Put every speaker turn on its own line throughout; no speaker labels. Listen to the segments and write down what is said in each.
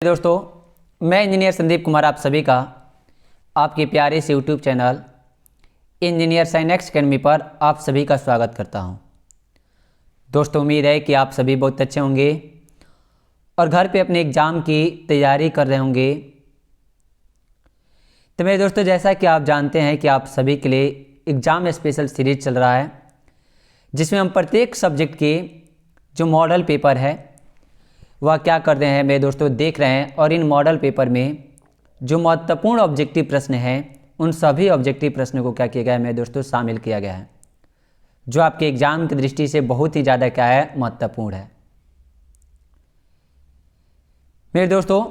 दोस्तों, मैं इंजीनियर संदीप कुमार आप सभी का आपके प्यारे से YouTube channel engineer sine x academy पर आप सभी का स्वागत करता हूं। दोस्तों, उम्मीद है कि आप सभी बहुत अच्छे होंगे और घर पे अपने एग्ज़ाम की तैयारी कर रहे होंगे। तो मेरे दोस्तों, जैसा कि आप जानते हैं कि आप सभी के लिए एग्ज़ाम स्पेशल सीरीज चल रहा है, जिसमें हम प्रत्येक सब्जेक्ट के जो मॉडल पेपर है वह क्या कर रहे हैं मेरे दोस्तों देख रहे हैं, और इन मॉडल पेपर में जो महत्वपूर्ण ऑब्जेक्टिव प्रश्न हैं उन सभी ऑब्जेक्टिव प्रश्नों को क्या किया गया है मेरे दोस्तों शामिल किया गया है, जो आपके एग्जाम की दृष्टि से बहुत ही ज़्यादा क्या है महत्वपूर्ण है। मेरे दोस्तों,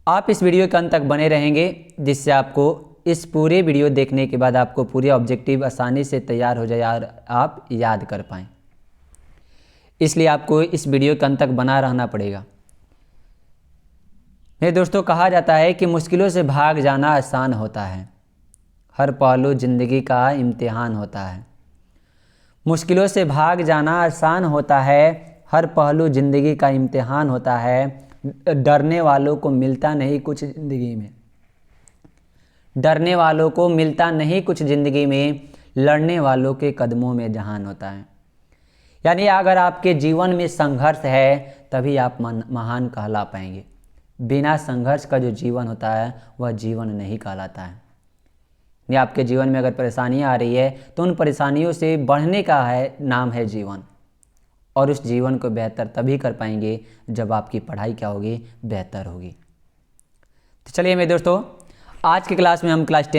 आप इस वीडियो के अंत तक बने रहेंगे, जिससे आपको इस पूरे वीडियो देखने के बाद आपको पूरे ऑब्जेक्टिव आसानी से तैयार हो जाए और आप याद कर पाएँ। इसलिए आपको इस वीडियो के अंत तक बना रहना पड़ेगा। मेरे दोस्तों, कहा जाता है कि मुश्किलों से भाग जाना आसान होता है, हर पहलू जिंदगी का इम्तिहान होता है। मुश्किलों से भाग जाना आसान होता है, हर पहलू जिंदगी का इम्तिहान होता है। डरने वालों को मिलता नहीं कुछ जिंदगी में, डरने वालों को मिलता नहीं कुछ जिंदगी में, लड़ने वालों के कदमों में जहान होता है। यानी अगर आपके जीवन में संघर्ष है तभी आप महान कहला पाएंगे। बिना संघर्ष का जो जीवन होता है वह जीवन नहीं कहलाता है। या आपके जीवन में अगर परेशानियां आ रही है तो उन परेशानियों से बढ़ने का नाम है जीवन, और उस जीवन को बेहतर तभी कर पाएंगे जब आपकी पढ़ाई क्या होगी, बेहतर होगी। तो चलिए मेरे दोस्तों, आज की क्लास में हम क्लास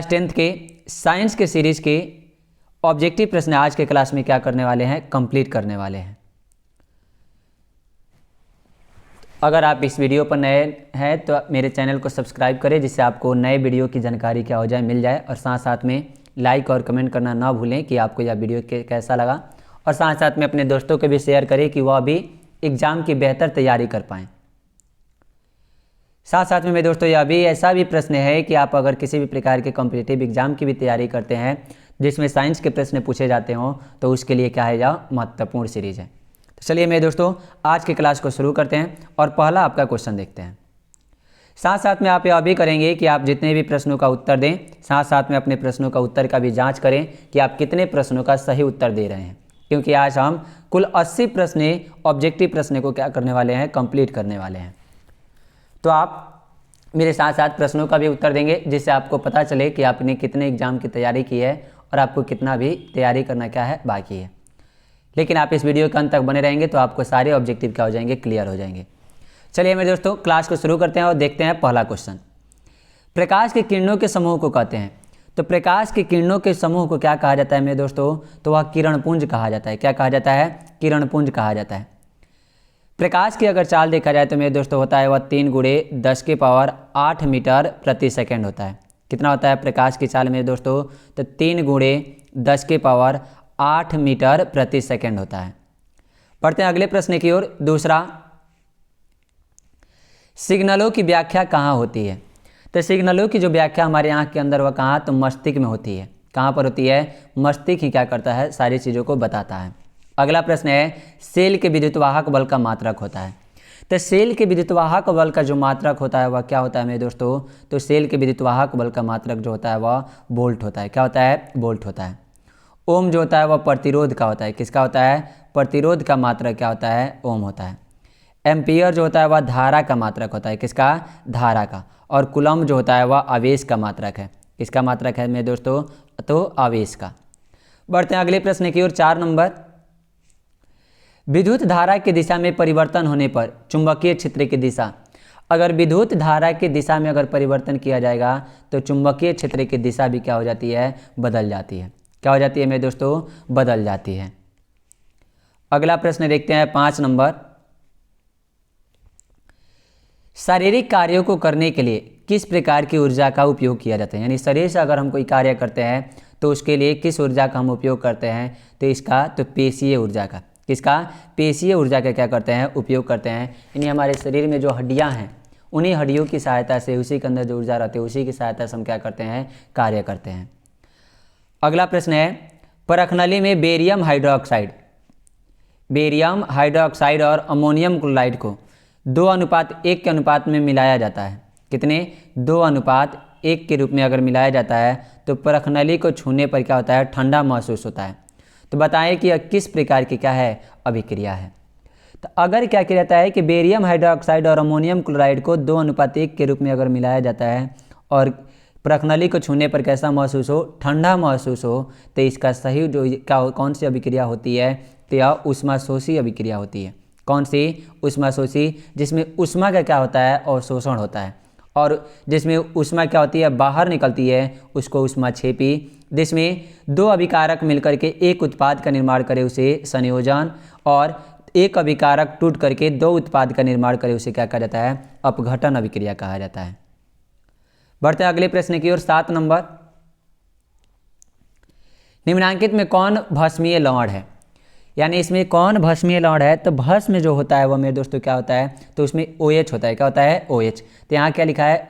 टेंथ के साइंस के सीरीज़ के ऑब्जेक्टिव प्रश्न आज के क्लास में क्या करने वाले हैं, कंप्लीट करने वाले हैं। अगर आप इस वीडियो पर नए हैं तो मेरे चैनल को सब्सक्राइब करें, जिससे आपको नए वीडियो की जानकारी क्या हो जाए, मिल जाए। और साथ साथ में लाइक और कमेंट करना ना भूलें कि आपको यह वीडियो कैसा लगा, और साथ साथ में अपने दोस्तों को भी शेयर करें कि वह भी एग्ज़ाम की बेहतर तैयारी कर पाएँ। साथ साथ में मेरे दोस्तों, यह भी ऐसा भी प्रश्न है कि आप अगर किसी भी प्रकार के कॉम्पिटिटिव एग्जाम की भी तैयारी करते हैं जिसमें साइंस के प्रश्न पूछे जाते हों, तो उसके लिए क्या है, यह महत्वपूर्ण सीरीज़ है। तो चलिए मेरे दोस्तों, आज की क्लास को शुरू करते हैं और पहला आपका क्वेश्चन देखते हैं। साथ साथ में आप यह भी करेंगे कि आप जितने भी प्रश्नों का उत्तर दें, साथ साथ में अपने प्रश्नों का उत्तर का भी जाँच करें कि आप कितने प्रश्नों का सही उत्तर दे रहे हैं, क्योंकि आज हम कुल 80 प्रश्न ऑब्जेक्टिव प्रश्न को क्या करने वाले हैं, कंप्लीट करने वाले हैं। तो आप मेरे साथ साथ प्रश्नों का भी उत्तर देंगे, जिससे आपको पता चले कि आपने कितने एग्जाम की तैयारी की है और आपको कितना भी तैयारी करना क्या है बाकी है। लेकिन आप इस वीडियो के अंत तक बने रहेंगे तो आपको सारे ऑब्जेक्टिव क्या हो जाएंगे, क्लियर हो जाएंगे। चलिए मेरे दोस्तों, क्लास को शुरू करते हैं और देखते हैं पहला क्वेश्चन। प्रकाश के किरणों के समूह को कहते हैं। तो प्रकाश के किरणों के समूह को क्या कहा जाता है मेरे दोस्तों, तो वह किरणपुंज कहा जाता है। क्या कहा जाता है, किरणपुंज कहा जाता है। प्रकाश की अगर चाल देखा जाए तो मेरे दोस्तों होता है वह 3 × 10⁸ मीटर प्रति सेकेंड होता है। कितना होता है प्रकाश की चाल मेरे दोस्तों, तो 3 × 10⁸ मीटर प्रति सेकेंड होता है। पढ़ते हैं अगले प्रश्न की ओर। दूसरा, सिग्नलों की व्याख्या कहाँ होती है। तो सिग्नलों की जो व्याख्या हमारे आँख के अंदर वह कहाँ, तो मस्तिष्क में होती है। कहाँ पर होती है, मस्तिष्क ही क्या करता है, सारी चीज़ों को बताता है। अगला प्रश्न है, सेल के विद्युतवाहक बल का मात्रक होता है। तो सेल के विद्युतवाहक बल का जो मात्रक होता है वह क्या होता है मेरे दोस्तों, तो सेल के विद्युतवाहक बल का मात्रक जो होता है वह वोल्ट होता है। क्या होता है, वोल्ट होता है। ओम जो होता है वह प्रतिरोध का होता है। किसका होता है, प्रतिरोध का मात्रक क्या होता है, ओम होता है। एम्पियर जो होता है वह धारा का मात्रक होता है। किसका, धारा का। और कूलम्ब जो होता है वह आवेश का मात्रक है। किसका मात्रक है मेरे दोस्तों, तो आवेश का। बढ़ते हैं अगले प्रश्न की ओर। 4 नंबर, विद्युत धारा की दिशा में परिवर्तन होने पर चुंबकीय क्षेत्र की दिशा। अगर विद्युत धारा की दिशा में अगर परिवर्तन किया जाएगा तो चुंबकीय क्षेत्र की दिशा भी क्या हो जाती है, बदल जाती है। क्या हो जाती है मेरे दोस्तों, बदल जाती है। अगला प्रश्न देखते हैं 5 नंबर, शारीरिक कार्यों को करने के लिए किस प्रकार की ऊर्जा का उपयोग किया जाता है। यानी शरीर से अगर हम कोई कार्य करते हैं तो उसके लिए किस ऊर्जा का हम उपयोग करते हैं, तो इसका तो पेशीय ऊर्जा का। किसका, पेशीय ऊर्जा का क्या करते हैं, उपयोग करते हैं। यानी हमारे शरीर में जो हड्डियां हैं उन्हीं हड्डियों की सहायता से, उसी के अंदर जो ऊर्जा रहती है उसी की सहायता से हम क्या करते हैं, कार्य करते हैं। अगला प्रश्न है, परखनली में बेरियम हाइड्रोक्साइड और अमोनियम क्लोराइड को 2:1 के अनुपात में मिलाया जाता है। कितने? 2:1 के रूप में अगर मिलाया जाता है तो परखनली को छूने पर क्या होता है? ठंडा महसूस होता है। तो बताएं कि यह किस प्रकार की क्या है? अभिक्रिया है। तो अगर क्या किया जाता है कि बेरियम हाइड्रोक्साइड और अमोनियम क्लोराइड को 2:1 के रूप में अगर मिलाया जाता है और परखनली को छूने पर कैसा महसूस हो? ठंडा महसूस हो, तो इसका सही जो क्या कौन सी अभिक्रिया होती है? तो यह ऊष्माशोषी अभिक्रिया होती है। कौन सी? ऊष्माशोषी, जिसमें ऊष्मा का क्या होता है? अवशोषण होता है। और जिसमें ऊष्मा क्या होती है? बाहर निकलती है, उसको ऊष्माक्षेपी। जिसमें दो अभिकारक मिलकर के एक उत्पाद का निर्माण करे उसे संयोजन, और एक अभिकारक टूट करके दो उत्पाद का निर्माण करे उसे क्या कहा जाता है? अपघटन अभिक्रिया कहा जाता है। बढ़ते हैं अगले प्रश्न की ओर। 7 नंबर, निम्नांकित में कौन भस्मीय लवण है? यानी इसमें कौन भस्मीय लवण है? तो भस्म जो होता है वह मेरे दोस्तों क्या होता है? तो उसमें OH होता है। क्या होता है? OH। तो यहाँ क्या लिखा है?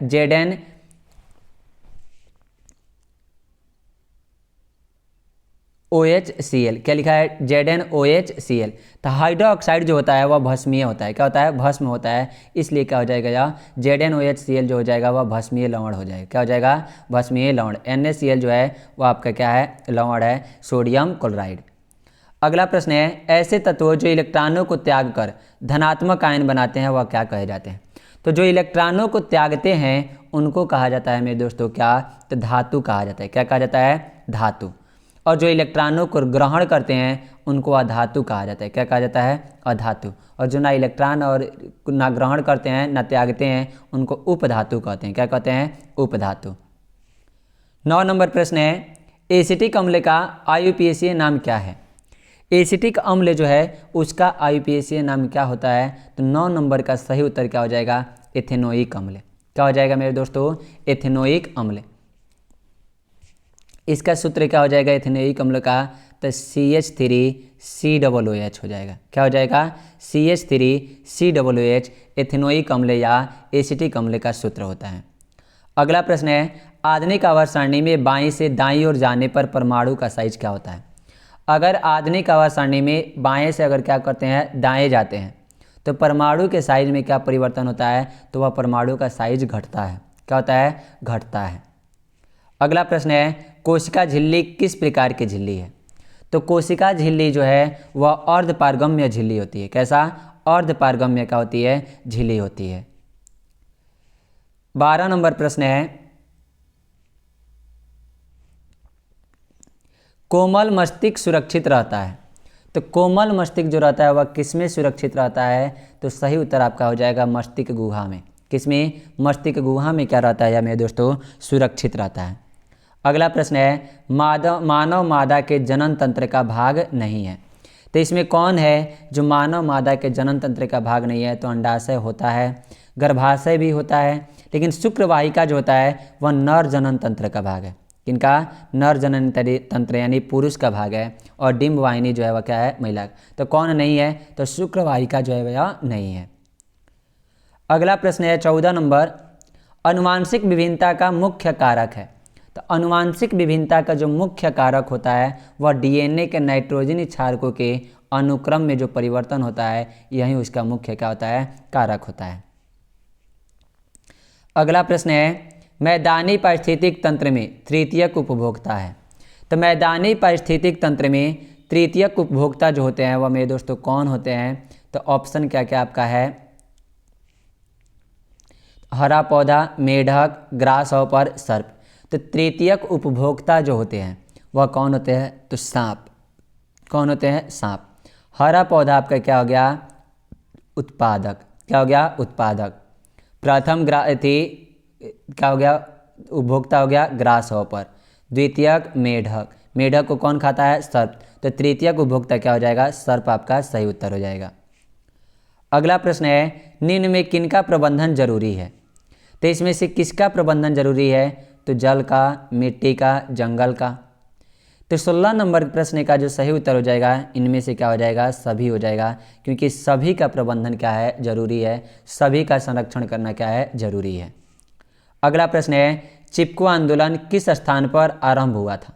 ZnOHCl। क्या लिखा है? ZnOHCl। तो हाइड्रोक्साइड जो होता है वह भस्मीय होता है। क्या होता है? भस्म होता है। इसलिए क्या हो जाएगा? यह ZnOHCl जो हो जाएगा वह भस्मीय लवण हो जाएगा। क्या हो जाएगा? भस्मीय लवण। NaCl जो है वह आपका क्या है? लवण है, सोडियम क्लोराइड। अगला प्रश्न है, ऐसे तत्व जो इलेक्ट्रॉनों को त्याग कर धनात्मक आयन बनाते हैं वह क्या कहे जाते हैं? तो जो इलेक्ट्रॉनों को त्यागते हैं उनको कहा जाता है मेरे दोस्तों क्या? तो धातु कहा जाता है। क्या कहा जाता है? धातु। और जो इलेक्ट्रॉनों को ग्रहण करते हैं उनको अधातु कहा जाता है। क्या कहा जाता है? अधातु। और जो ना इलेक्ट्रॉन और ना ग्रहण करते हैं ना त्यागते हैं उनको उपधातु कहते हैं। क्या कहते हैं? उपधातु। 9 नंबर प्रश्न है, एसिटिक अम्ल का IUPACीय नाम क्या है? एसिटिक अम्ल जो है उसका IUPACीय नाम क्या होता है? तो 9 नंबर का सही उत्तर क्या हो जाएगा? एथेनोइक अम्ल। क्या हो जाएगा मेरे दोस्तों? एथेनोइक अम्ल। इसका सूत्र क्या हो जाएगा एथेनोइक अम्ल का? तो CH3COOH हो जाएगा। क्या हो जाएगा? CH3COOH एथेनोइक अम्ल या एसिटिक अम्ल का सूत्र होता है। अगला प्रश्न है, आधुनिक आवर्त सारणी में बाईं से दाईं ओर जाने पर परमाणु का साइज क्या होता है? अगर आधुनिक आवर्त सारणी में बाएं से अगर क्या करते हैं? दाएं जाते हैं तो परमाणु के साइज में क्या परिवर्तन होता है? तो वह परमाणु का साइज घटता है। क्या होता है? घटता है। अगला प्रश्न है, कोशिका झिल्ली किस प्रकार की झिल्ली है? तो कोशिका झिल्ली जो है वह अर्धपारगम्य झिल्ली होती है। कैसा? अर्धपारगम्य क्या होती है? झिल्ली होती है। 12 नंबर प्रश्न है, कोमल मस्तिष्क सुरक्षित रहता है। तो कोमल मस्तिष्क जो रहता है वह किसमें सुरक्षित रहता है? तो सही उत्तर आपका हो जाएगा मस्तिष्क गुहा में। किसमें? मस्तिष्क गुहा में क्या रहता है या मेरे दोस्तों? सुरक्षित रहता है। अगला प्रश्न है, मानव मादा के जनन तंत्र का भाग नहीं है। तो इसमें कौन है जो मानव मादा के जनन तंत्र का भाग नहीं है? तो अंडाशय होता है, गर्भाशय भी होता है, लेकिन शुक्रवाहिका जो होता है वह नर जनन तंत्र का भाग है। किनका? नर जनन तंत्र यानी पुरुष का भाग है। और डिंब वाहिनी जो है वह क्या है? महिला। तो कौन नहीं है? तो शुक्रवाहिका जो है वह नहीं है। अगला प्रश्न है 14 नंबर, अनुवांशिक विभिन्नता का मुख्य कारक है। तो अनुवांशिक विभिन्नता का जो मुख्य कारक होता है वह DNA के नाइट्रोजनी क्षारकों के अनुक्रम में जो परिवर्तन होता है यही उसका मुख्य क्या होता है? कारक होता है। अगला प्रश्न है, मैदानी पारिस्थितिक तंत्र में तृतीयक उपभोक्ता है। तो मैदानी पारिस्थितिक तंत्र में तृतीयक उपभोक्ता जो होते हैं वह मेरे दोस्तों कौन होते हैं? तो ऑप्शन क्या क्या आपका है? हरा पौधा, मेढक, ग्रास हॉपर, सर्प। तो तृतीयक उपभोक्ता जो होते हैं वह कौन होते हैं? तो सांप। कौन होते हैं? सांप। हरा पौधा आपका क्या हो गया? उत्पादक। क्या हो गया? उत्पादक। प्रथम क्या हो गया? उपभोक्ता हो गया ग्रास हॉपर। द्वितीयक मेढक। मेढक को कौन खाता है? सर्प। तो तृतीयक उपभोक्ता क्या हो जाएगा? सर्प आपका सही उत्तर हो जाएगा। अगला प्रश्न है, निम्न में किनका प्रबंधन जरूरी है? तो इसमें से किसका प्रबंधन जरूरी है? तो जल का, मिट्टी का, जंगल का। तो 16 नंबर प्रश्न का जो सही उत्तर हो जाएगा इनमें से क्या हो जाएगा? सभी हो जाएगा, क्योंकि सभी का प्रबंधन क्या है? जरूरी है। सभी का संरक्षण करना क्या है? जरूरी है। अगला प्रश्न है, चिपको आंदोलन किस स्थान पर आरंभ हुआ था?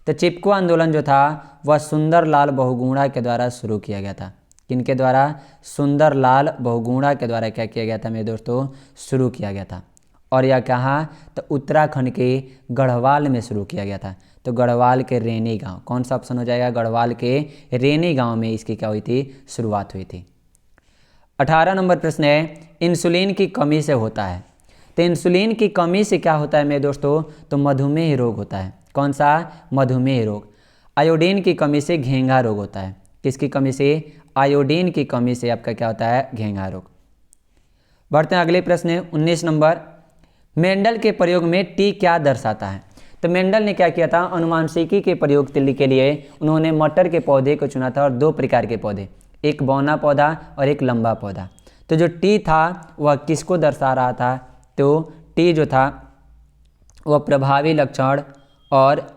तो चिपको आंदोलन जो था वह सुंदरलाल बहुगुणा के द्वारा शुरू किया गया था। किनके द्वारा? सुंदरलाल बहुगुणा के द्वारा क्या किया गया था मेरे दोस्तों? शुरू किया गया था। और यह कहाँ? तो उत्तराखंड के गढ़वाल में शुरू किया गया था। तो गढ़वाल के रेनी गांव, कौन सा ऑप्शन हो जाएगा? गढ़वाल के रेनी गांव में इसकी क्या हुई थी? शुरुआत हुई थी। 18 नंबर प्रश्न है, इंसुलिन की कमी से होता है। तो इंसुलिन की कमी से क्या होता है मेरे दोस्तों? तो मधुमेह रोग होता है। कौन सा? मधुमेह रोग। आयोडीन की कमी से घेंघा रोग होता है। किसकी कमी से? आयोडीन की कमी से आपका क्या होता है? घेंघा रोग। बढ़ते हैं अगले प्रश्न है 19 नंबर, मेंडल के प्रयोग में टी क्या दर्शाता है? तो मेंडल ने क्या किया था? अनुवांशिकी के प्रयोग के लिए उन्होंने मटर के पौधे को चुना था और दो प्रकार के पौधे, एक बौना पौधा और एक लंबा पौधा। तो जो टी था वह किसको दर्शा रहा था? तो टी जो था वह प्रभावी लक्षण और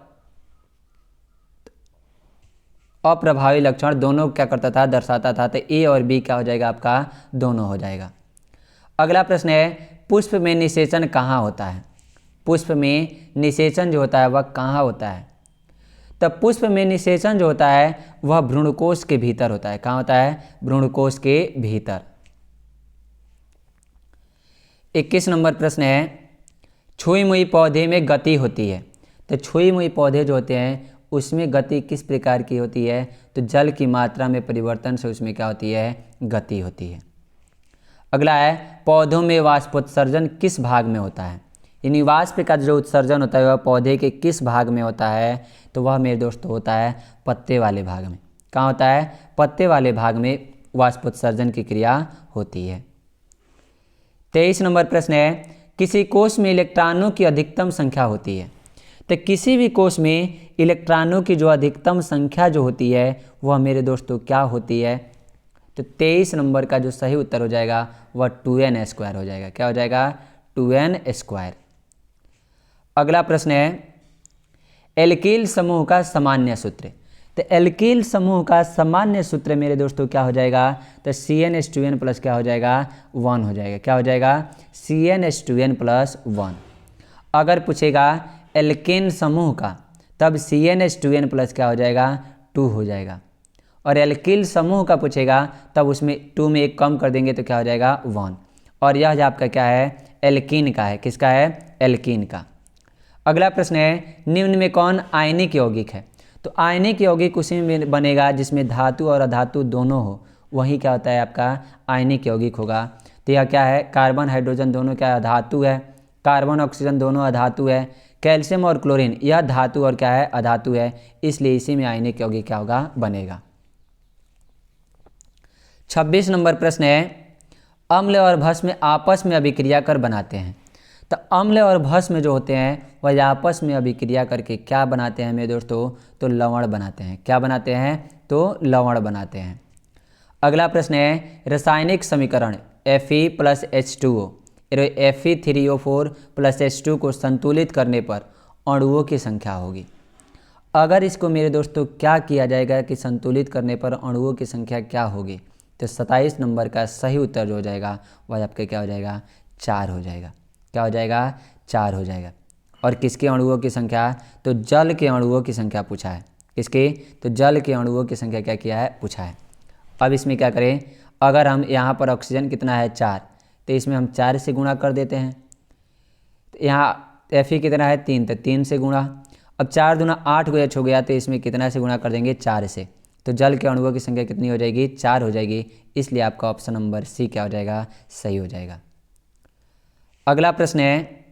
अप्रभावी लक्षण दोनों क्या करता था? दर्शाता था। तो ए और बी क्या हो जाएगा आपका? दोनों हो जाएगा। अगला प्रश्न है, पुष्प में निषेचन कहाँ होता है? पुष्प में निषेचन जो होता है वह कहाँ होता है? तब पुष्प में निषेचन जो होता है वह भ्रूणकोश के भीतर होता है। कहाँ होता है? भ्रूणकोश के भीतर। 21 नंबर प्रश्न है, छुई मुई पौधे में गति होती है। तो छुई मुई पौधे जो होते हैं उसमें गति किस प्रकार की होती है? तो जल की मात्रा में परिवर्तन से उसमें क्या होती है? गति होती है। अगला है, पौधों में वाष्पोत्सर्जन किस भाग में होता है? यानी वाष्प का जो उत्सर्जन होता है वह पौधे के किस भाग में होता है? तो वह मेरे दोस्तों होता है पत्ते वाले भाग में। कहाँ होता है? पत्ते वाले भाग में वाष्पोत्सर्जन की क्रिया होती है। 23 नंबर प्रश्न है, किसी कोष में इलेक्ट्रॉनों की अधिकतम संख्या होती है। तो किसी भी कोष में इलेक्ट्रॉनों की जो अधिकतम संख्या जो होती है वह मेरे दोस्तों क्या होती है? तो 23 नंबर का जो सही उत्तर हो जाएगा वह 2n² हो जाएगा। क्या हो जाएगा? 2n²। अगला प्रश्न है, एल्किल समूह का सामान्य सूत्र। तो एल्किल समूह का सामान्य सूत्र मेरे दोस्तों क्या हो जाएगा? तो CnH2n प्लस क्या हो जाएगा? 1 हो जाएगा। क्या हो जाएगा? CnH2n plus 1। अगर पूछेगा एल्केन समूह का तब CnH2n प्लस क्या हो जाएगा? 2 हो जाएगा। और एल्किल समूह का पूछेगा तब उसमें 2 में 1 कम कर देंगे तो क्या हो जाएगा? 1। और यह जो आपका क्या है? एल्कीन का है। किसका है? एल्कीन का। अगला प्रश्न है, निम्न में कौन आयनिक यौगिक है? तो आयनिक यौगिक उसी में बनेगा जिसमें धातु और अधातु दोनों हो, वही क्या होता है आपका? आयनिक यौगिक होगा। तो यह क्या है? कार्बन हाइड्रोजन दोनों क्या है? धातु है। कार्बन ऑक्सीजन दोनों अधातु है। कैल्शियम और क्लोरीन यह धातु और क्या है? अधातु है। इसलिए इसी में आयनिक यौगिक क्या होगा? बनेगा। 26 नंबर प्रश्न है, अम्ल और भस्म आपस में अभिक्रिया कर बनाते हैं। तो अम्ल और भस्म जो होते हैं वह आपस में अभिक्रिया करके क्या बनाते हैं मेरे दोस्तों? तो लवण बनाते हैं। क्या बनाते हैं? तो लवण बनाते हैं। अगला प्रश्न है, रासायनिक समीकरण Fe + H2O Fe3O4 + H2 को संतुलित करने पर अणुओं की संख्या होगी। अगर इसको मेरे दोस्तों क्या किया जाएगा कि संतुलित करने पर अणुओं की संख्या क्या होगी? तो 27 नंबर का सही उत्तर जो हो जाएगा वह आपके क्या हो जाएगा? 4 हो जाएगा। क्या हो जाएगा? 4 हो जाएगा। और किसके अणुओं की संख्या? तो जल के अणुओं की संख्या पूछा है। किसके? तो जल के अणुओं की संख्या क्या किया है? पूछा है। अब इसमें क्या करें? अगर हम यहाँ पर ऑक्सीजन कितना है? 4, तो इसमें हम 4 से गुणा कर देते हैं। तो यहाँ Fe कितना है? 3, तो 3 से गुणा। अब 4 दूना 8 को H हो गया, तो इसमें कितना से गुणा कर देंगे? 4 से। तो जल के अणुओं की संख्या कितनी हो जाएगी? 4 हो जाएगी। इसलिए आपका ऑप्शन नंबर सी क्या हो जाएगा? सही हो जाएगा। अगला प्रश्न है,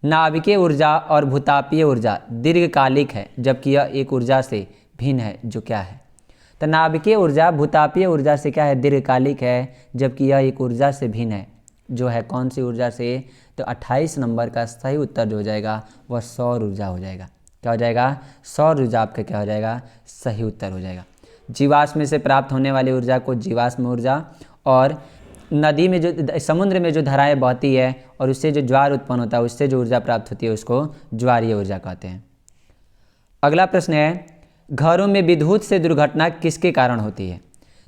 नाभिकीय ऊर्जा और भूतापीय ऊर्जा दीर्घकालिक है जबकि यह एक ऊर्जा से भिन्न है, जो क्या है? तो नाभिकीय ऊर्जा भूतापीय ऊर्जा से क्या है? दीर्घकालिक है, जबकि यह एक ऊर्जा से भिन्न है, जो है कौन सी ऊर्जा से? तो 28 नंबर का सही उत्तर जो हो जाएगा वह सौर ऊर्जा हो जाएगा। क्या हो जाएगा? सौर ऊर्जा आपका क्या हो जाएगा? सही उत्तर हो जाएगा। जीवाश्म से प्राप्त होने वाली ऊर्जा को जीवाश्म ऊर्जा, और नदी में जो समुद्र में जो धाराएं बहती है और उससे जो ज्वार उत्पन्न होता है उससे जो ऊर्जा प्राप्त होती है उसको ज्वारीय ऊर्जा कहते हैं। अगला प्रश्न है, घरों में विद्युत से दुर्घटना किसके कारण होती है?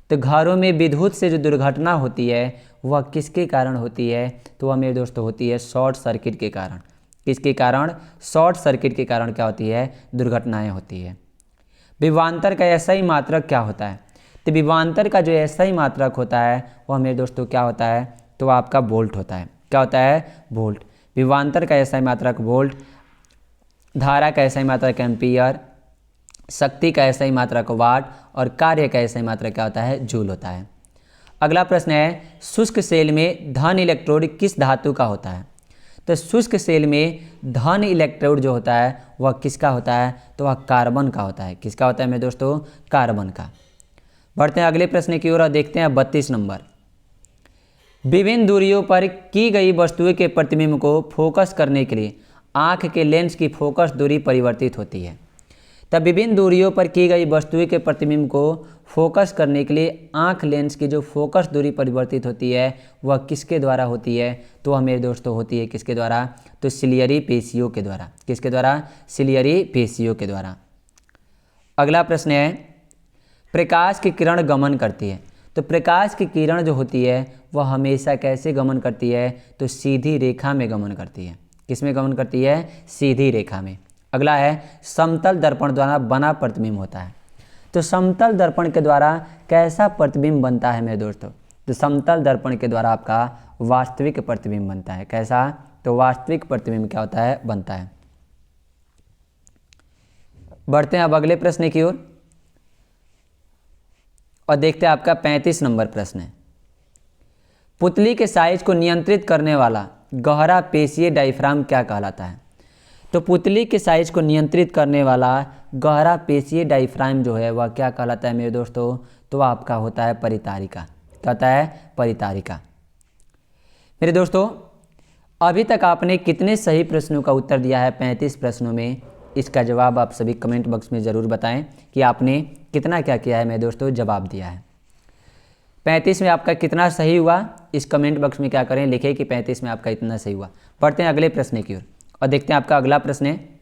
तो घरों में विद्युत से जो दुर्घटना होती है वह किसके कारण होती है? तो वह मेरे दोस्तों होती है शॉर्ट सर्किट के कारण। किसके कारण? शॉर्ट सर्किट के कारण क्या होती है? दुर्घटनाएं होती है। विभवांतर का सही मात्रक क्या होता है? तो विभवांतर का जो एसआई मात्रक होता है वह मेरे दोस्तों क्या होता है, तो आपका वोल्ट होता है। क्या होता है, वोल्ट। विभवांतर का एसआई मात्रक वोल्ट, धारा का एसआई मात्रक एम्पियर, शक्ति का एसआई मात्रक वाट और कार्य का एसआई मात्रक क्या होता है, जूल होता है। अगला प्रश्न है, शुष्क सेल में धन इलेक्ट्रोड किस धातु का होता है। तो शुष्क सेल में धन इलेक्ट्रोड जो होता है वह किसका होता है, तो वह कार्बन का होता है। किसका होता है मेरे दोस्तों, कार्बन का। बढ़ते हैं अगले प्रश्न की ओर और देखते हैं 32 नंबर। विभिन्न दूरियों पर की गई वस्तुओं के प्रतिबिंब को फोकस करने के लिए आँख के लेंस की फोकस दूरी परिवर्तित होती है। तब विभिन्न दूरियों पर की गई वस्तुओं के प्रतिबिंब को फोकस करने के लिए आँख लेंस की जो फोकस दूरी परिवर्तित होती है वह किसके द्वारा होती है, तो वह मेरे दोस्तों होती है किसके द्वारा, तो सिलियरी पेशियों के द्वारा। किसके द्वारा, सिलियरी पेशियों के द्वारा। अगला प्रश्न है, प्रकाश की किरण गमन करती है। तो प्रकाश की किरण जो होती है वह हमेशा कैसे गमन करती है, तो सीधी रेखा में गमन करती है। किस में गमन करती है, सीधी रेखा में। अगला है, समतल दर्पण द्वारा बना प्रतिबिंब होता है। तो समतल दर्पण के द्वारा कैसा प्रतिबिंब बनता है मेरे दोस्तों, तो समतल दर्पण के द्वारा आपका वास्तविक प्रतिबिंब बनता है। कैसा, तो वास्तविक प्रतिबिंब क्या होता है, बनता है। बढ़ते हैं अब अगले प्रश्न की ओर और देखते हैं आपका 35 नंबर प्रश्न है। पुतली के साइज को नियंत्रित करने वाला गहरा पेशीय डायफ्राम क्या कहलाता है। तो पुतली के साइज को नियंत्रित करने वाला गहरा पेशीय डायफ्राम जो है वह क्या कहलाता है मेरे दोस्तों, तो आपका होता है परितारिका। क्या होता है, परितारिका। मेरे दोस्तों अभी तक आपने कितने सही प्रश्नों का उत्तर दिया है 35 प्रश्नों में, इसका जवाब आप सभी कमेंट बॉक्स में ज़रूर बताएं कि आपने कितना क्या किया है मेरे दोस्तों, जवाब दिया है। 35 में आपका कितना सही हुआ, इस कमेंट बॉक्स में क्या करें, लिखें कि 35 में आपका इतना सही हुआ। बढ़ते हैं अगले प्रश्न की ओर और देखते हैं आपका अगला प्रश्न है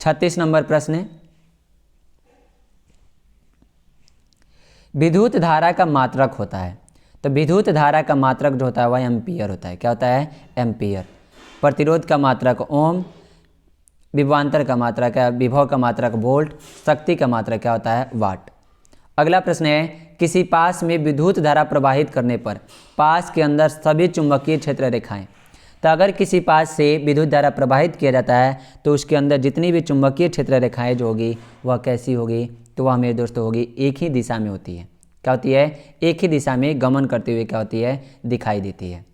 36 नंबर प्रश्न है, विद्युत धारा का मात्रक होता है। तो विद्युत धारा का मात्रक जो होता है वह एम्पियर होता है। क्या होता है, एम्पियर। प्रतिरोध का मात्रक ओम, विभवांतर का मात्रक है, विभव का मात्रक वोल्ट, शक्ति का मात्रक क्या होता है, वाट। अगला प्रश्न है, किसी पास में विद्युत धारा प्रवाहित करने पर पास के अंदर सभी चुंबकीय क्षेत्र रेखाएं। तो अगर किसी पास से विद्युत धारा प्रवाहित किया जाता है तो उसके अंदर जितनी भी चुंबकीय क्षेत्र रेखाएं जो होगी वह कैसी होगी, तो वह मेरे दोस्तों होगी एक ही दिशा में होती है। क्या होती है, एक ही दिशा में गमन करते हुए क्या होती है, दिखाई देती है।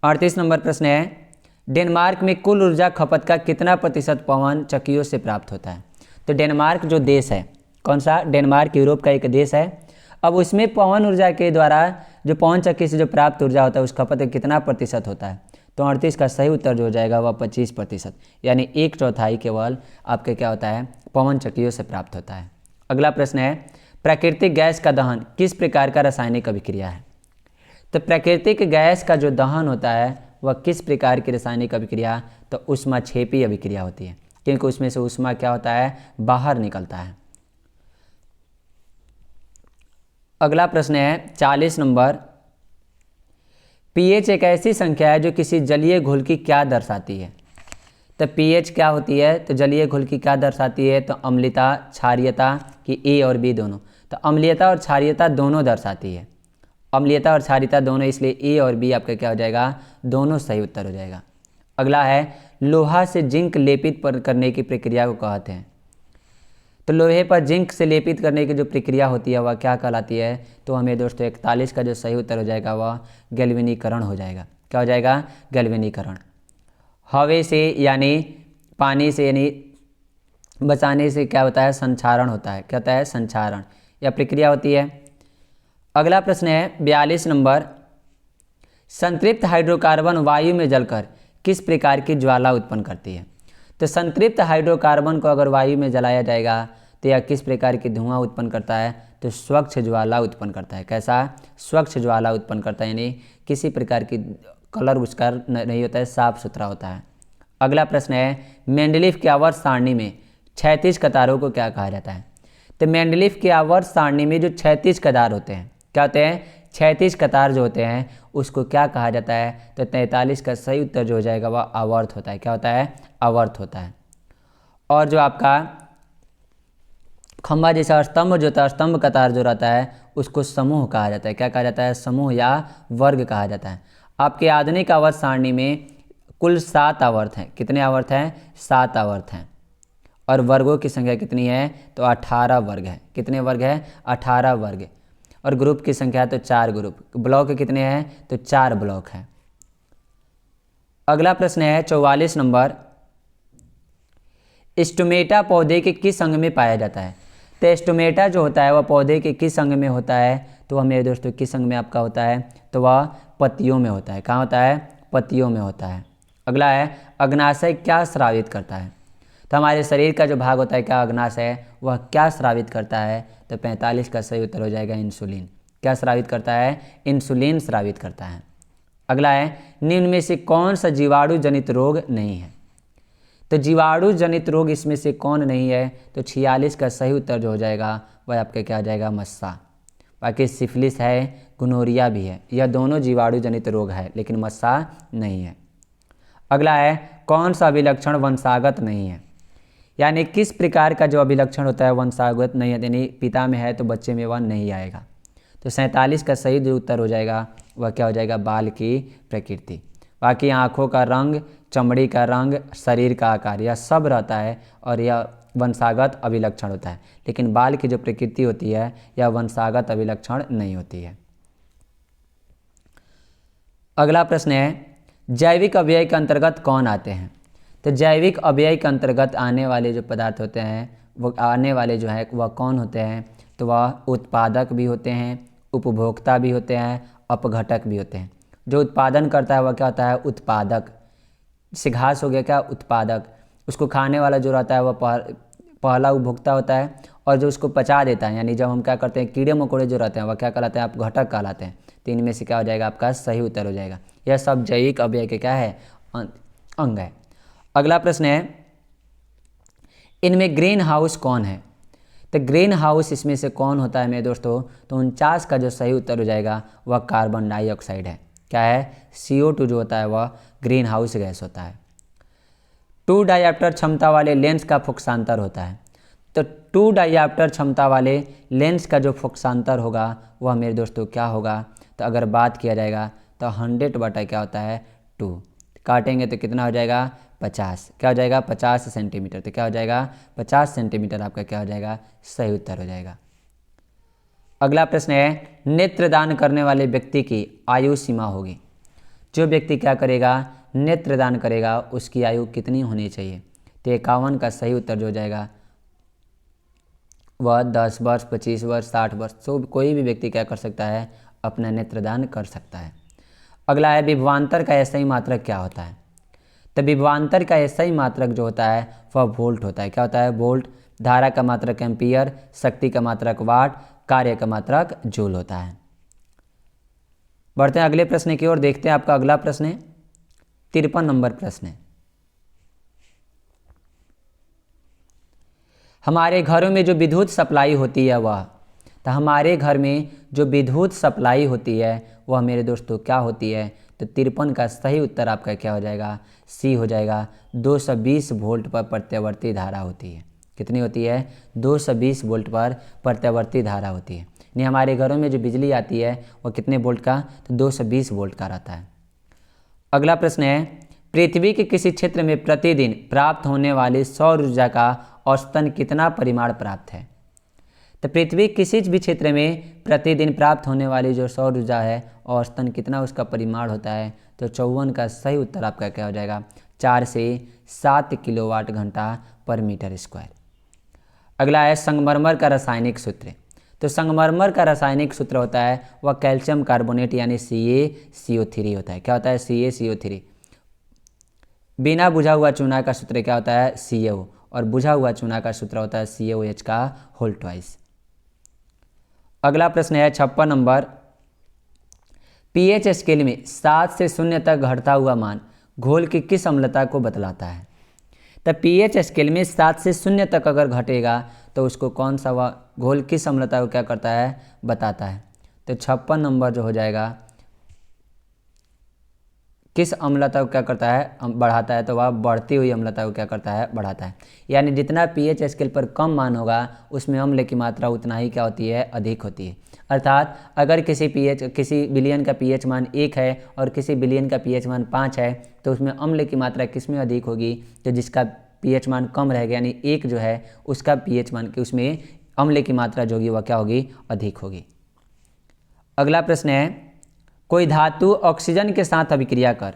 38 नंबर प्रश्न है, डेनमार्क में कुल ऊर्जा खपत का कितना प्रतिशत पवन चक्कियों से प्राप्त होता है। तो डेनमार्क जो देश है, कौन सा, डेनमार्क यूरोप का एक देश है। अब उसमें पवन ऊर्जा के द्वारा जो पवन चक्की से जो प्राप्त ऊर्जा होता है उस खपत का कितना प्रतिशत होता है, तो 38 का सही उत्तर जो हो जाएगा वह 25%, यानी 1/4 केवल आपके क्या होता है, पवन चक्कियों से प्राप्त होता है। अगला प्रश्न है, प्राकृतिक गैस का दहन किस प्रकार का रासायनिक अभिक्रिया है। तो प्राकृतिक गैस का जो दहन होता है वह किस प्रकार की रासायनिक अभिक्रिया, तो ऊष्माक्षेपी अभिक्रिया होती है, क्योंकि उसमें से ऊष्मा क्या होता है, बाहर निकलता है। अगला प्रश्न है 40 नंबर, पीएच एक ऐसी संख्या है जो किसी जलीय घुल की क्या दर्शाती है। तो पीएच क्या होती है, तो जलीय घुल की क्या दर्शाती है, तो अम्लीयता, क्षारीयता की ए और बी दोनों। तो अम्लीयता और क्षारीयता दोनों दर्शाती है, अम्लीयता और क्षारीयता दोनों, इसलिए ए और बी आपका क्या हो जाएगा, दोनों सही उत्तर हो जाएगा। अगला है, लोहा से जिंक लेपित करने की प्रक्रिया को कहते हैं। तो लोहे पर जिंक से लेपित करने की जो प्रक्रिया होती है वह क्या कहलाती है, तो हमें दोस्तों 41 का जो सही उत्तर हो जाएगा वह गैल्वेनीकरण हो जाएगा। क्या हो जाएगा, गैल्वेनीकरण। हवा से यानी पानी से यानी बचाने से क्या होता है, संक्षारण होता है। क्या होता है, संक्षारण, यह प्रक्रिया होती है। अगला प्रश्न है 42 नंबर, संतृप्त हाइड्रोकार्बन वायु में जलकर किस प्रकार की ज्वाला उत्पन्न करती है। तो संतृप्त हाइड्रोकार्बन को अगर वायु में जलाया जाएगा तो यह किस प्रकार की धुआं उत्पन्न करता है, तो स्वच्छ ज्वाला उत्पन्न करता है। कैसा, स्वच्छ ज्वाला उत्पन्न करता है, यानी किसी प्रकार की कलर उसका नहीं होता है, साफ सुथरा होता है। अगला प्रश्न है, मेंडलीफ की आवर्त सारणी में 36 कतारों को क्या कहा जाता है। तो मेंडलीफ की आवर्त सारणी में जो 36 कतार होते हैं, क्या होते हैं, 36 कतार जो होते हैं उसको क्या कहा जाता है, तो 43 का सही उत्तर जो हो जाएगा वह आवर्त होता है। क्या होता है, आवर्त होता है। और जो आपका खंभा जैसा स्तंभ जो होता है, स्तंभ कतार जो रहता है उसको समूह कहा जाता है। क्या कहा जाता है? समूह या वर्ग कहा जाता है। आपके आधुनिक आवर्त सारणी में कुल 7 आवर्त हैं। कितने आवर्त हैं? 7 आवर्त हैं। और वर्गों की संख्या कितनी है? तो 18 वर्ग है। कितने वर्ग है? 18 वर्ग। और ग्रुप की संख्या तो 4 ग्रुप। ब्लॉक कितने हैं? तो 4 ब्लॉक हैं। अगला प्रश्न है 44 नंबर, स्टोमेटा पौधे के किस अंग में पाया जाता है? तो स्टोमेटा जो होता है वह पौधे के किस अंग में होता है? तो वह मेरे दोस्तों किस अंग में आपका होता है? तो वह पत्तियों में होता है। कहाँ होता है? पत्तियों में होता है। अगला है अग्नाशय क्या स्रावित करता है? तो हमारे शरीर का जो भाग होता है क्या अग्नाशय है वह क्या स्रावित करता है? तो 45 का सही उत्तर हो जाएगा इंसुलिन। क्या स्रावित करता है? इंसुलिन स्रावित करता है। अगला है निम्न में से कौन सा जीवाणु जनित रोग नहीं है? तो जीवाणु जनित रोग इसमें से कौन नहीं है? तो 46 का सही उत्तर जो हो जाएगा वह आपका क्या हो जाएगा? मस्सा। बाकी सिफिलिस है, गोनोरिया भी है, यह दोनों जीवाणु जनित रोग है, लेकिन मस्सा नहीं है। अगला है कौन सा अभिलक्षण वंशागत नहीं है? यानी किस प्रकार का जो अभिलक्षण होता है वंशागत नहीं है, यानी पिता में है तो बच्चे में वह नहीं आएगा। तो 47 का सही जो उत्तर हो जाएगा वह क्या हो जाएगा? बाल की प्रकृति। बाकी आँखों का रंग, चमड़ी का रंग, शरीर का आकार, यह सब रहता है और यह वंशागत अभिलक्षण होता है, लेकिन बाल की जो प्रकृति होती है यह वंशागत अभिलक्षण नहीं होती है। अगला प्रश्न है जैविक अव्यय के अंतर्गत कौन आते हैं? तो जैविक अव्यय के अंतर्गत आने वाले जो पदार्थ होते हैं वो आने वाले जो है वह कौन होते हैं? तो वह उत्पादक भी होते हैं, उपभोक्ता भी होते हैं, अपघटक भी होते हैं। जो उत्पादन करता है वह क्या होता है? उत्पादक। जैसे घास हो गया क्या? उत्पादक। उसको खाने वाला जो रहता है वह पहला उपभोक्ता होता है, और जो उसको पचा देता है, यानी जब हम क्या करते हैं कीड़े मकोड़े जो रहते हैं वह क्या कहलाते हैं? अपघटक कहलाते हैं। तो इनमें से क्या हो जाएगा? आपका सही उत्तर हो जाएगा। यह सब जैविक अव्यय के क्या है? अंग है। अगला प्रश्न है इनमें ग्रीन हाउस कौन है? तो ग्रीन हाउस इसमें से कौन होता है मेरे दोस्तों? तो 49 का जो सही उत्तर हो जाएगा वह कार्बन डाइऑक्साइड है। क्या है? CO2 जो होता है वह ग्रीन हाउस गैस होता है। 2 डायऑप्टर क्षमता वाले लेंस का फोकसांतर होता है। तो 2 डायऑप्टर क्षमता वाले लेंस का जो फोकसांतर होगा वह मेरे दोस्तों क्या होगा? तो अगर बात किया जाएगा तो 100 बटा क्या होता है? 2। काटेंगे तो कितना हो जाएगा? 50। क्या हो जाएगा? 50 सेंटीमीटर। तो क्या हो जाएगा? 50 सेंटीमीटर आपका क्या हो जाएगा? सही उत्तर हो जाएगा। अगला प्रश्न है नेत्रदान करने वाले व्यक्ति की आयु सीमा होगी। जो व्यक्ति क्या करेगा? नेत्रदान करेगा, उसकी आयु कितनी होनी चाहिए? तो 51 का सही उत्तर जो हो जाएगा वह 10 वर्ष, 25 वर्ष, 60 वर्ष, तो कोई भी व्यक्ति क्या कर सकता है? अपना नेत्रदान कर सकता है। अगला है विभवांतर का एसआई मात्रक क्या होता है? तो विभवांतर का एसआई मात्रक जो होता है वह वोल्ट होता है। क्या होता है? वोल्ट। धारा का मात्रक एम्पियर, शक्ति का मात्रक वाट, कार्य का मात्रक जूल होता है। बढ़ते हैं अगले प्रश्न की ओर। देखते हैं आपका अगला प्रश्न है 53 नंबर प्रश्न है हमारे घरों में जो विद्युत सप्लाई होती है वह, तो हमारे घर में जो विद्युत सप्लाई होती है वह मेरे दोस्तों क्या होती है? तो 53 का सही उत्तर आपका क्या हो जाएगा? सी हो जाएगा। 220 वोल्ट पर प्रत्यावर्ती धारा होती है। कितनी होती है? 220 वोल्ट पर प्रत्यावर्ती धारा होती है। यानी हमारे घरों में जो बिजली आती है वह कितने वोल्ट का? तो 220 वोल्ट का रहता है। अगला प्रश्न है पृथ्वी के किसी क्षेत्र में प्रतिदिन प्राप्त होने वाली सौर ऊर्जा का औसतन कितना परिमाण प्राप्त है? तो पृथ्वी किसी भी क्षेत्र में प्रतिदिन प्राप्त होने वाली जो सौर ऊर्जा है औसतन कितना उसका परिमाण होता है? तो 54 का सही उत्तर आपका क्या हो जाएगा? 4 से 7 किलोवाट घंटा पर मीटर स्क्वायर। अगला है संगमरमर का रासायनिक सूत्र। तो संगमरमर का रासायनिक सूत्र होता है वह कैल्शियम कार्बोनेट यानी CaCO3 होता है। क्या होता है? CaCO3। बिना बुझा हुआ चूना का सूत्र क्या होता है? CO। और बुझा हुआ चूना का सूत्र होता है COH का होल ट्वाइस। अगला प्रश्न है 56 नंबर pH स्केल में 7 से 0 तक घटता हुआ मान घोल की किस अम्लता को बतलाता है? तो pH स्केल में 7 से 0 तक अगर घटेगा तो उसको कौन सा वह घोल किस अम्लता को क्या करता है? बताता है। तो 56 नंबर जो हो जाएगा किस अम्लता को क्या करता है, बढ़ाता है, तो वह बढ़ती हुई अम्लता को क्या करता है, बढ़ाता है। यानी जितना पीएच स्केल पर कम मान होगा उसमें अम्ल की मात्रा उतना ही क्या होती है, अधिक होती है। अर्थात अगर किसी बिलियन का पीएच मान 1 है और किसी बिलियन का पीएच मान 5 है तो उसमें अम्ल की मात्रा किस में अधिक होगी, तो जिसका पीएच मान कम रहेगा, यानी 1 जो है उसका पीएच मान कि उसमें अम्ल की मात्रा जो होगी वह क्या होगी, अधिक होगी। अगला प्रश्न है, कोई धातु ऑक्सीजन के साथ अभिक्रिया कर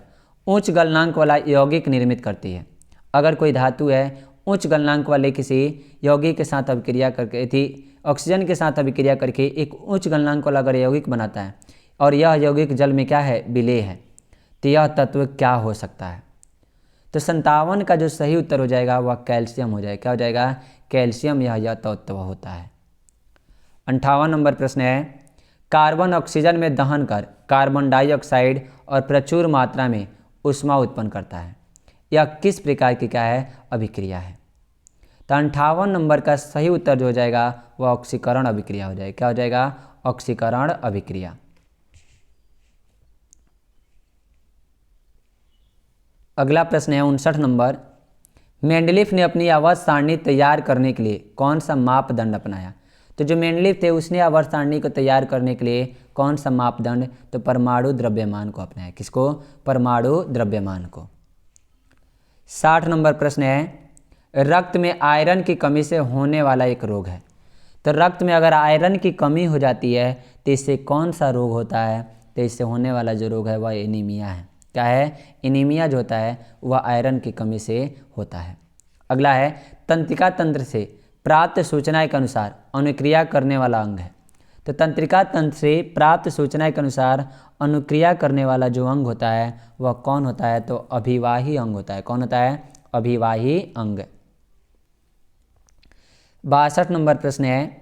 उच्च गलनांक वाला यौगिक निर्मित करती है। अगर कोई धातु है उच्च गलनांक वाले किसी यौगिक के साथ अभिक्रिया करके थी ऑक्सीजन के साथ अभिक्रिया करके एक उच्च गलनांक वाला अगर यौगिक बनाता है और यह यौगिक जल में क्या है, विलेय है, तो यह तत्व क्या हो सकता है। तो 57 का जो सही उत्तर हो जाएगा वह कैल्शियम हो जाएगा। क्या हो जाएगा, कैल्शियम यह तत्व होता है। 58 नंबर प्रश्न है, कार्बन ऑक्सीजन में दहन कर कार्बन डाइऑक्साइड और प्रचुर मात्रा में ऊष्मा उत्पन्न करता है। यह किस प्रकार की क्या है, अभिक्रिया है। तो 58 नंबर का सही उत्तर जो हो जाएगा वह ऑक्सीकरण अभिक्रिया हो जाएगा। क्या हो जाएगा, ऑक्सीकरण अभिक्रिया। अगला प्रश्न है 59 नंबर, मेंडलीफ ने अपनी आवर्त सारणी तैयार करने के लिए कौन सा मापदंड अपनाया। तो जो मेंडलीफ थे उसने आवर्त सारणी को तैयार करने के लिए कौन सा मापदंड, तो परमाणु द्रव्यमान को अपनाया। किसको, परमाणु द्रव्यमान को। 60 नंबर प्रश्न है, रक्त में आयरन की कमी से होने वाला एक रोग है। तो रक्त में अगर आयरन की कमी हो जाती है तो इससे कौन सा रोग होता है, तो इससे होने वाला जो रोग है वह एनीमिया है। क्या है, एनीमिया जो होता है वह आयरन की कमी से होता है। अगला है, तंत्रिका तंत्र से प्राप्त सूचना के अनुसार अनुक्रिया करने वाला अंग है। तो तंत्रिका तंत्र से प्राप्त सूचना के अनुसार अनुक्रिया करने वाला जो अंग होता है वह कौन होता है, तो अभिवाही अंग होता है। कौन होता है, अभिवाही अंग। 62 नंबर प्रश्न है,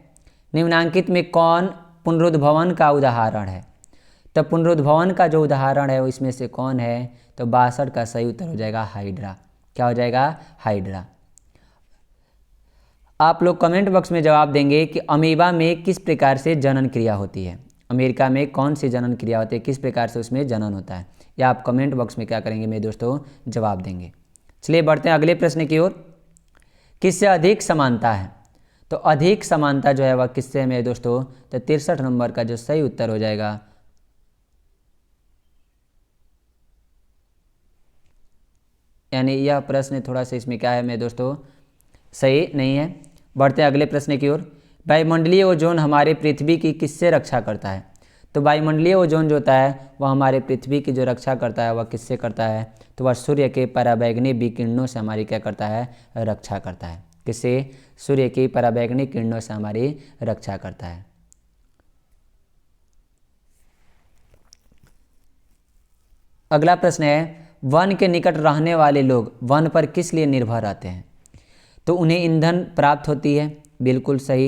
निम्नांकित में कौन पुनरुद्भवन का उदाहरण है। तो पुनरुद्भवन का जो उदाहरण है वो इसमें से कौन है, तो 62 का सही उत्तर हो जाएगा हाइड्रा। क्या हो जाएगा, हाइड्रा। आप लोग कमेंट बॉक्स में जवाब देंगे कि अमीबा में किस प्रकार से जनन क्रिया होती है, अमेरिका में कौन सी जनन क्रिया होती है, किस प्रकार से उसमें जनन होता है, या आप कमेंट बॉक्स में क्या करेंगे मेरे दोस्तों, जवाब देंगे। चलिए बढ़ते हैं अगले प्रश्न की ओर। किससे अधिक समानता है, तो अधिक समानता जो है वह किससे है मेरे दोस्तों, तो 63 नंबर का जो सही उत्तर हो जाएगा यानी यह प्रश्न थोड़ा सा इसमें क्या है मेरे दोस्तों, सही नहीं है। बढ़ते हैं अगले प्रश्न की ओर। वायुमंडलीय ओजोन हमारे पृथ्वी की किससे रक्षा करता है। तो वायुमंडलीय ओजोन जो होता है वह हमारे पृथ्वी की जो रक्षा करता है वह किससे करता है, तो वह सूर्य के पराबैंगनी विकिरणों से हमारी क्या करता है, रक्षा करता है। किससे, सूर्य की पराबैंगनी किरणों से हमारी रक्षा करता है। अगला प्रश्न है, वन के निकट रहने वाले लोग वन पर किस लिए निर्भर रहते हैं। तो उन्हें ईंधन प्राप्त होती है, बिल्कुल सही।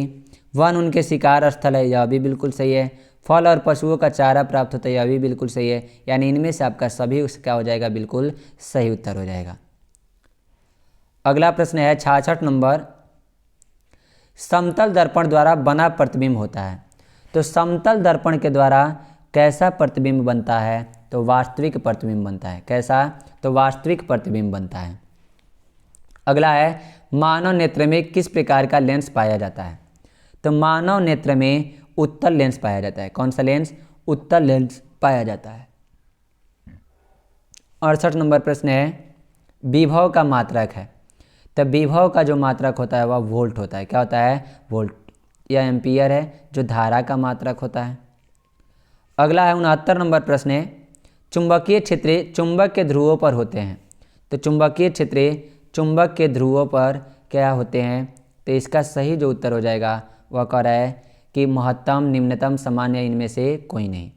वन उनके शिकार स्थल है, यह भी बिल्कुल सही है। फल और पशुओं का चारा प्राप्त होता है, यह भी बिल्कुल सही है। यानी इनमें से आपका सभी क्या हो जाएगा, बिल्कुल सही उत्तर हो जाएगा। अगला प्रश्न है 66 नंबर, समतल दर्पण द्वारा बना प्रतिबिंब होता है। तो समतल दर्पण के द्वारा कैसा प्रतिबिंब बनता है, तो वास्तविक प्रतिबिंब बनता है। कैसा, तो वास्तविक प्रतिबिंब बनता है। अगला है, मानव नेत्र में किस प्रकार का लेंस पाया जाता है। तो मानव नेत्र में उत्तल लेंस पाया जाता है। कौन सा लेंस, उत्तल लेंस पाया जाता है। 68 नंबर प्रश्न है, विभव का मात्रक है। तो विभव का जो मात्रक होता है वह वोल्ट होता है। क्या होता है, वोल्ट। यह एम्पियर है जो धारा का मात्रक होता है। अगला है 69 नंबर प्रश्न है, चुंबकीय क्षेत्र चुंबक के ध्रुवों पर होते हैं। तो चुंबकीय क्षेत्र चुंबक के ध्रुवों पर क्या होते हैं, तो इसका सही जो उत्तर हो जाएगा वह कह रहा है कि महत्तम, निम्नतम, सामान्य, इनमें से कोई नहीं।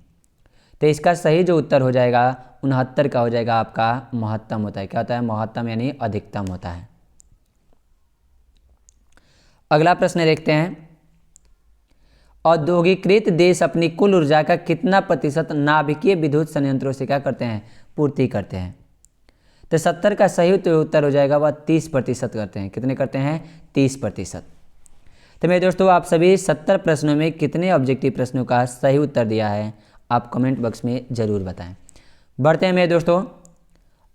तो इसका सही जो उत्तर हो जाएगा 69 का हो जाएगा आपका महत्तम होता है। क्या होता है, महत्तम यानी अधिकतम होता है। अगला प्रश्न देखते हैं, औद्योगिकृत देश अपनी कुल ऊर्जा का कितना प्रतिशत नाभिकीय विद्युत संयंत्रों से क्या करते हैं, पूर्ति करते हैं। तो 70 का सही उत्तर हो जाएगा वह 30% करते हैं। कितने करते हैं, 30%। तो मेरे दोस्तों आप सभी 70 प्रश्नों में कितने ऑब्जेक्टिव प्रश्नों का सही उत्तर दिया है आप कमेंट बॉक्स में ज़रूर बताएं। बढ़ते हैं मेरे दोस्तों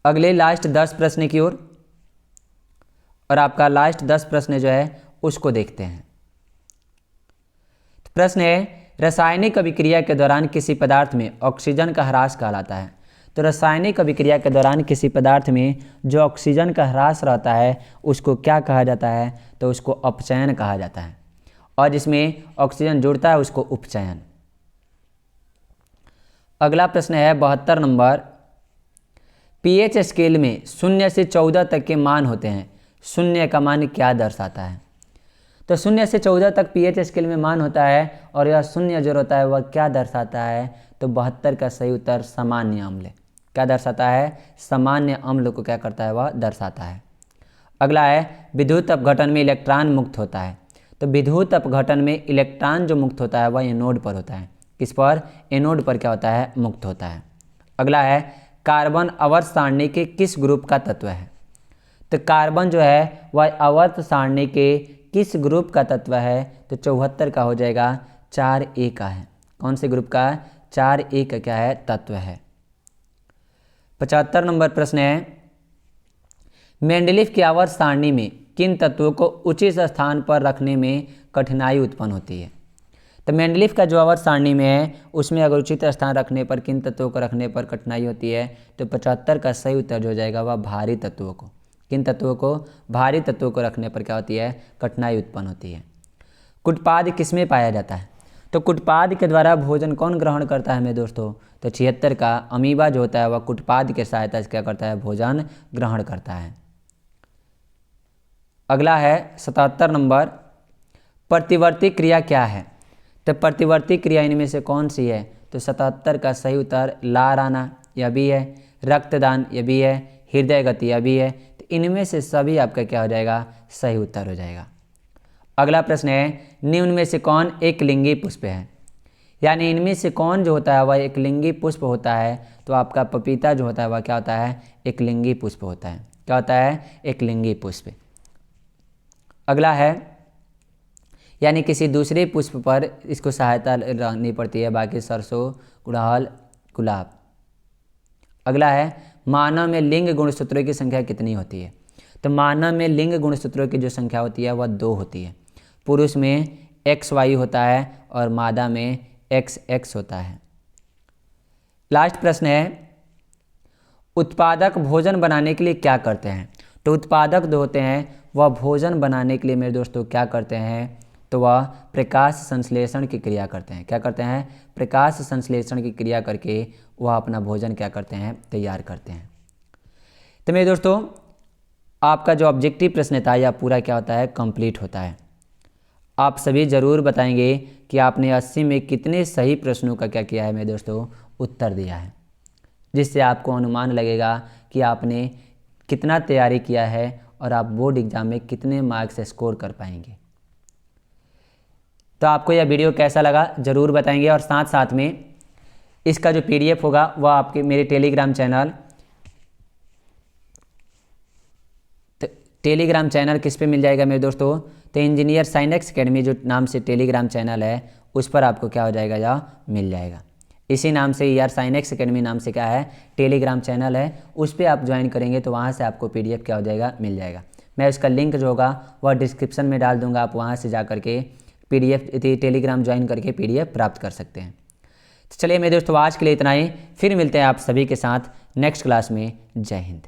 अगले लास्ट 10 प्रश्न की ओर, और आपका लास्ट 10 प्रश्न जो है उसको देखते हैं। तो प्रश्न है, रासायनिक अभिक्रिया के दौरान किसी पदार्थ में ऑक्सीजन का ह्रास कहलाता है। तो रासायनिक अभिक्रिया के दौरान किसी पदार्थ में जो ऑक्सीजन का ह्रास रहता है उसको क्या कहा जाता है? तो उसको अपचयन कहा जाता है, और जिसमें ऑक्सीजन जुड़ता है उसको उपचयन। अगला प्रश्न है 72 नंबर, पीएच स्केल में 0 से 14 तक के मान होते हैं, 0 का मान क्या दर्शाता है? तो 0 से 14 तक पीएच स्केल में मान होता है, और यह 0 जो होता है वह क्या दर्शाता है? तो 72 का सही उत्तर सामान्य अम्ल। क्या दर्शाता है? सामान्य अम्ल को क्या करता है? वह दर्शाता है। अगला है, विद्युत अपघटन में इलेक्ट्रॉन मुक्त होता है। तो विद्युत अपघटन में इलेक्ट्रॉन जो मुक्त होता है वह एनोड पर होता है। किस पर? एनोड पर क्या होता है? मुक्त होता है। अगला है, कार्बन आवर्त सारणी के किस ग्रुप का तत्व है? तो कार्बन जो है वह आवर्त सारणी के किस ग्रुप का तत्व है? तो 74 का हो जाएगा 4A का है। कौन से ग्रुप का? 4A का क्या है? तत्व है। 75 नंबर प्रश्न है, मेंडलीफ की आवर्त सारणी में किन तत्वों को उचित स्थान पर रखने में कठिनाई उत्पन्न होती है? तो मेंडलीफ का जो आवर्त सारणी में है उसमें अगर उचित स्थान रखने पर किन तत्वों को रखने पर कठिनाई होती है? तो 75 का सही उत्तर जो हो जाएगा वह भारी तत्वों को। किन तत्वों को? भारी तत्वों को रखने पर क्या होती है? कठिनाई उत्पन्न होती है। कुटपाद किसमें पाया जाता है? तो कुटपाद के द्वारा भोजन कौन ग्रहण करता है मेरे दोस्तों? तो 76 का अमीबा जो होता है वह कुटपाद के सहायता से क्या करता है? भोजन ग्रहण करता है। अगला है 77 नंबर, प्रतिवर्ती क्रिया क्या है? तो प्रतिवर्ती क्रिया इनमें से कौन सी है? तो 77 का सही उत्तर लार आना, यह भी है। रक्तदान, यह भी है। हृदय गति, यह भी है। तो इनमें से सभी आपका क्या हो जाएगा? सही उत्तर हो जाएगा। अगला प्रश्न है, निम्न में से कौन एक लिंगी पुष्प है? यानी इनमें से कौन जो होता है वह एक लिंगी पुष्प होता है? तो आपका पपीता जो होता है वह क्या होता है? एक लिंगी पुष्प होता है। क्या होता है? एक लिंगी पुष्प। अगला है, यानी किसी दूसरे पुष्प पर इसको सहायता रहनी पड़ती है, बाकी सरसों, गुड़हल, गुलाब। अगला है, मानव में लिंग गुणसूत्रों की संख्या कितनी होती है? तो मानव में लिंग गुणसूत्रों की जो संख्या होती है वह 2 होती है। पुरुष में XY होता है और मादा में XX होता है। लास्ट प्रश्न है, उत्पादक भोजन बनाने के लिए क्या करते हैं? तो उत्पादक जो होते हैं वह भोजन बनाने के लिए मेरे दोस्तों क्या करते हैं? तो वह प्रकाश संश्लेषण की क्रिया करते हैं। क्या करते हैं? प्रकाश संश्लेषण की क्रिया करके वह अपना भोजन क्या करते हैं? तैयार करते हैं। तो मेरे दोस्तों, आपका जो ऑब्जेक्टिव प्रश्न था यह पूरा क्या होता है? कंप्लीट होता है। आप सभी ज़रूर बताएंगे कि आपने 80 में कितने सही प्रश्नों का क्या किया है मेरे दोस्तों? उत्तर दिया है, जिससे आपको अनुमान लगेगा कि आपने कितना तैयारी किया है और आप बोर्ड एग्जाम में कितने मार्क्स स्कोर कर पाएंगे। तो आपको यह वीडियो कैसा लगा ज़रूर बताएंगे, और साथ साथ में इसका जो PDF होगा वह आपके मेरे टेलीग्राम चैनल किस पे मिल जाएगा मेरे दोस्तों? तो इंजीनियर साइनेक्स एकेडमी जो नाम से टेलीग्राम चैनल है उस पर आपको क्या हो जाएगा? या मिल जाएगा। इसी नाम से यार साइनेक्स एकेडमी नाम से क्या है? टेलीग्राम चैनल है। उस पर आप ज्वाइन करेंगे तो वहाँ से आपको PDF क्या हो जाएगा? मिल जाएगा। मैं उसका लिंक जो होगा वह डिस्क्रिप्शन में डाल दूंगा, आप वहाँ से जा करके PDF टेलीग्राम ज्वाइन करके PDF प्राप्त कर सकते हैं। तो चलिए मेरे दोस्तों, आज के लिए इतना ही। फिर मिलते हैं आप सभी के साथ नेक्स्ट क्लास में। जय हिंद।